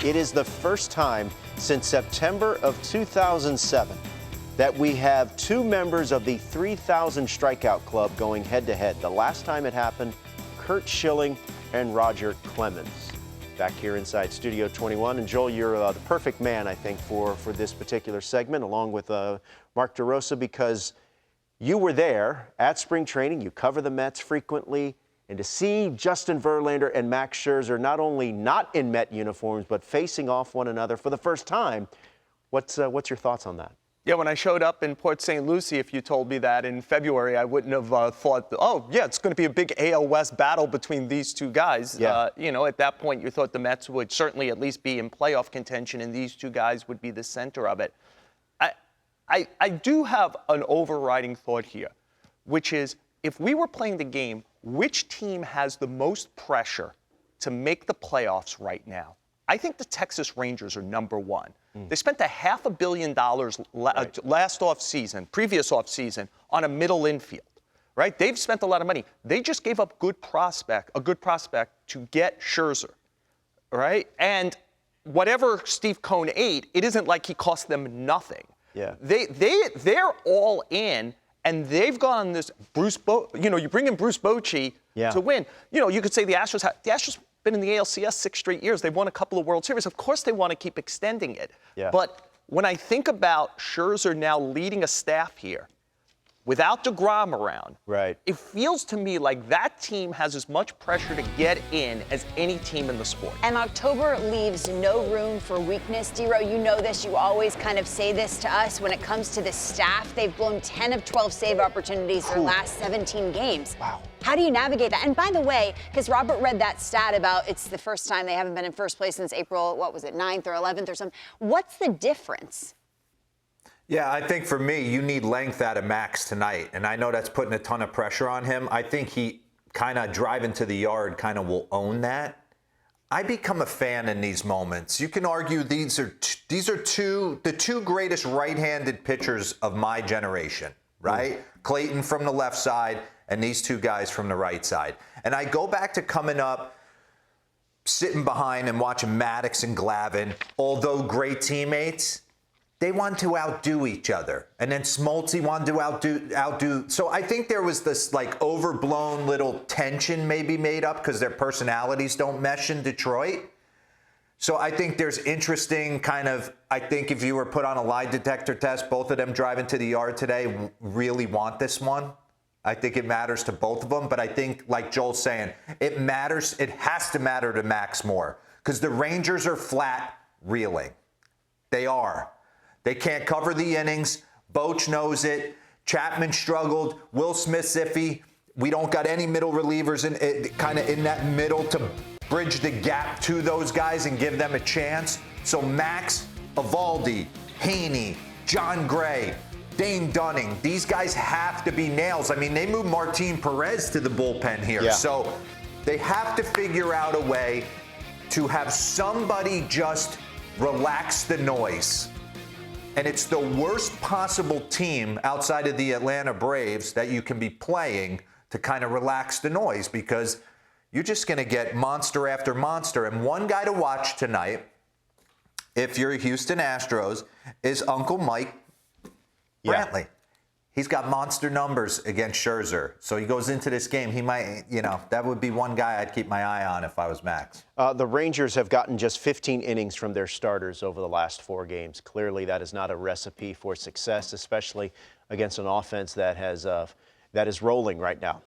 It is the first time since September of 2007 that we have two members of the 3,000 strikeout club going head-to-head. The last time it happened, Curt Schilling and Roger Clemens. Back here inside Studio 21. And Joel, you're the perfect man, I think, for this particular segment, along with Mark DeRosa, because you were there at spring training. You cover the Mets frequently. And to see Justin Verlander and Max Scherzer not only not in Met uniforms, but facing off one another for the first time, what's your thoughts on that? Yeah, when I showed up in Port St. Lucie, if you told me that in February, I wouldn't have thought, oh, yeah, it's going to be a big AL West battle between these two guys. Yeah. At that point, you thought the Mets would certainly at least be in playoff contention, and these two guys would be the center of it. I do have an overriding thought here, which is if we were playing the game, which team has the most pressure to make the playoffs right now? I think the Texas Rangers are number one. They spent $500 million previous offseason, on a middle infield, right? They've spent a lot of money. They just gave up a good prospect to get Scherzer, right? And whatever Steve Cohn ate, it isn't like he cost them nothing. Yeah. They're all in. And they've gone on this you bring in Bruce Bochy to win. You could say the Astros have been in the ALCS 6 straight years. They've won a couple of World Series. Of course they want to keep extending it. Yeah. But when I think about Scherzer now leading a staff here, without DeGrom around, right, it feels to me like that team has as much pressure to get in as any team in the sport. And October leaves no room for weakness. D-Row, you know this. You always kind of say this to us. When it comes to the staff, they've blown 10 of 12 save opportunities their last 17 games. Wow. How do you navigate that? And by the way, because Robert read that stat about it's the first time they haven't been in first place since April, 9th or 11th or something. What's the difference? Yeah, I think for me, you need length out of Max tonight. And I know that's putting a ton of pressure on him. I think he kind of driving to the yard kind of will own that. I become a fan in these moments. You can argue these are the two greatest right-handed pitchers of my generation, right? Clayton from the left side and these two guys from the right side. And I go back to coming up, sitting behind and watching Maddox and Glavine, although great teammates, they want to outdo each other. And then Smoltz wanted to outdo. So I think there was this like overblown little tension maybe made up because their personalities don't mesh in Detroit. So I think there's interesting I think if you were put on a lie detector test, both of them driving to the yard today really want this one. I think it matters to both of them. But I think, like Joel's saying, it has to matter to Max more because the Rangers are flat reeling. They are. They can't cover the innings. Boch knows it. Chapman struggled. Will Smith's iffy. We don't got any middle relievers in that middle to bridge the gap to those guys and give them a chance. So Max, Eovaldi, Haney, John Gray, Dane Dunning, these guys have to be nails. I mean, they moved Martin Perez to the bullpen here. Yeah. So they have to figure out a way to have somebody just relax the noise. And it's the worst possible team outside of the Atlanta Braves that you can be playing to kind of relax the noise because you're just going to get monster after monster. And one guy to watch tonight, if you're Houston Astros, is Uncle Mike Brantley. He's got monster numbers against Scherzer. So he goes into this game. He might, that would be one guy I'd keep my eye on if I was Max. The Rangers have gotten just 15 innings from their starters over the last 4 games. Clearly, that is not a recipe for success, especially against an offense that is rolling right now.